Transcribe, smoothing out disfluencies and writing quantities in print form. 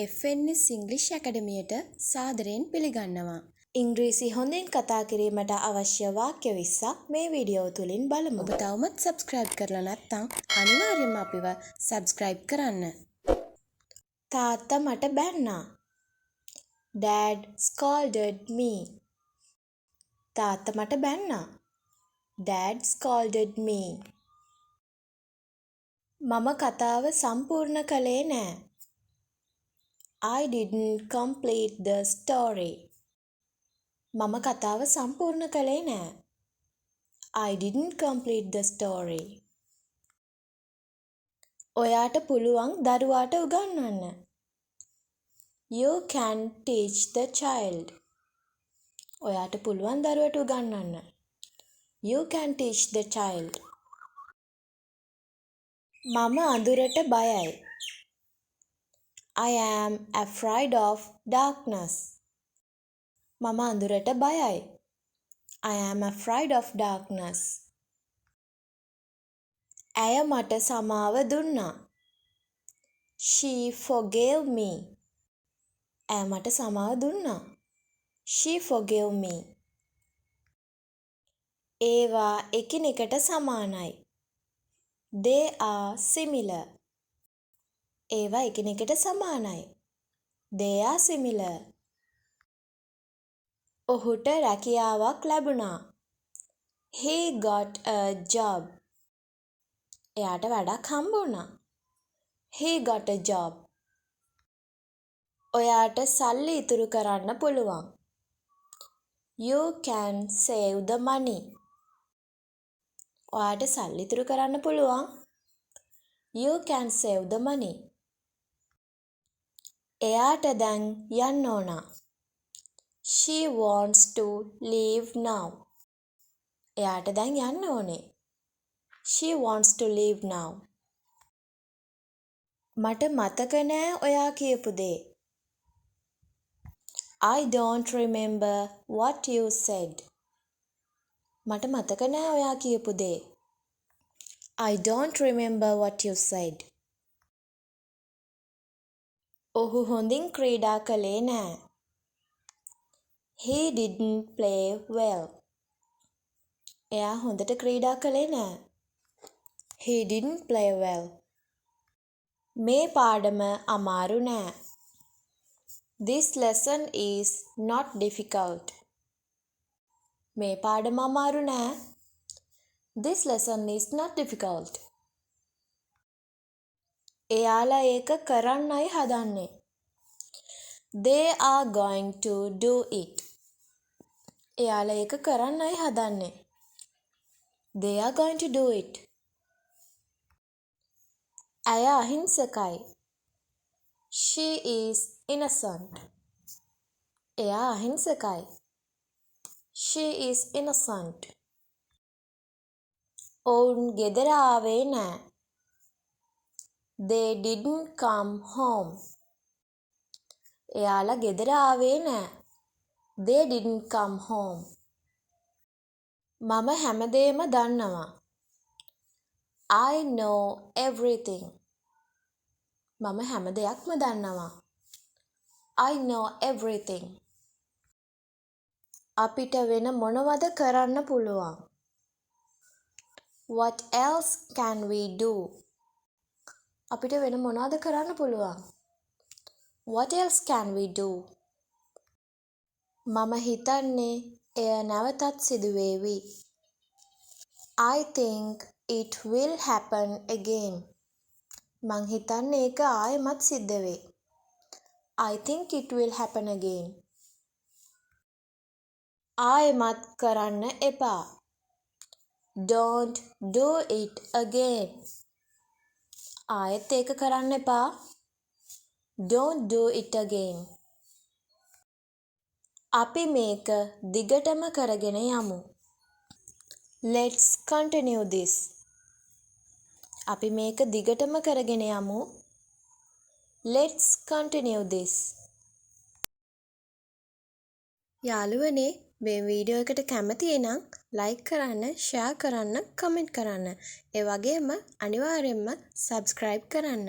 FNS ඉංග්‍රීසි ඇකඩමියට සාදරයෙන් පිළිගන්නවා. ඉංග්‍රීසි හොඳින් කතා කිරීමට අවශ්‍ය වාක්‍ය 20ක් මේ වීඩියෝ තුලින් බලමු. ඔබ තවමත් subscribe කරලා නැත්නම් අනිවාර්යයෙන්ම අපිව subscribe කරන්න. තාත්තා මට බැන්නා. Dad scolded me. තාත්තා මට බැන්නා. Dad scolded me. මම කතාව සම්පූර්ණ කළේ නෑ. I didn't complete the story. මම කතාව සම්පූර්ණ කළේ නෑ. I didn't complete the story. ඔයාට පුළුවන් දරුවාට උගන්වන්න. You can teach the child. ඔයාට පුළුවන් දරුවට උගන්වන්න. You can teach the child. මම අඳුරට බයයි. I am afraid of darkness. මම අඳුරට බයයි. I am afraid of darkness. ඇය මට සමාව දුන්නා. She forgave me. ඇය මට සමාව දුන්නා. She forgave me. ඒවා එකිනෙකට සමානයි. They are similar. ඒවා එකිනෙකට සමානයි. They are similar. ඔහුට රැකියාවක් ලැබුණා. He got a job. එයාට වැඩක් හම්බ වුණා. He got a job. ඔයාට සල්ලි ඉතුරු කරන්න පුළුවන්. You can save the money. ඔයාට සල්ලි ඉතුරු කරන්න පුළුවන්. You can save the money. එයාට දැන් යන්න ඕන. She wants to leave now. එයාට දැන් යන්න ඕනේ. She wants to leave now. මට මතක නෑ ඔයා කියපු දේ. I don't remember what you said. මට මතක නෑ ඔයා කියපු දේ. I don't remember what you said. ඔහු හොඳින් ක්‍රීඩා කළේ නෑ. He didn't play well. එයා හොඳට ක්‍රීඩා කළේ නෑ. He didn't play well. මේ පාඩම අමාරු නෑ. This lesson is not difficult. මේ පාඩම අමාරු නෑ. This lesson is not difficult. එයාලා ඒක කරන්නයි හදන්නේ. They are going to do it. එයාලා ඒක කරන්නයි හදන්නේ. They are going to do it. ඇය අහිංසකයි. She is innocent. එයා අහිංසකයි. She is innocent. ඔවුන් ගෙදර ආවේ නෑ. They didn't come home. එයාලා ගෙදර ආවේ නෑ. They didn't come home. මම හැමදේම දන්නවා. I know everything. මම හැම දෙයක්ම දන්නවා. I know everything. අපිට වෙන මොනවද කරන්න පුළුවන්? What else can we do? අපිට වෙන මොනවද කරන්න පුළුවන්? What else can we do? මම හිතන්නේ එය නැවතත් සිදුවේවි. I think it will happen again. මං හිතන්නේ ඒක ආයෙමත් සිද්ධ වෙයි. I think it will happen again. ආයෙමත් කරන්න එපා. Don't do it again. ආයෙත් ඒක කරන්න එපා. Don't do it again. අපි මේක දිගටම කරගෙන යමු. Let's continue this. අපි මේක දිගටම කරගෙන යමු. Let's continue this. යාළුවනේ මේ වීඩියෝ එකට කැමති නම් like කරන්න, share කරන්න, comment කරන්න. ඒ වගේම අනිවාර්යයෙන්ම subscribe කරන්න.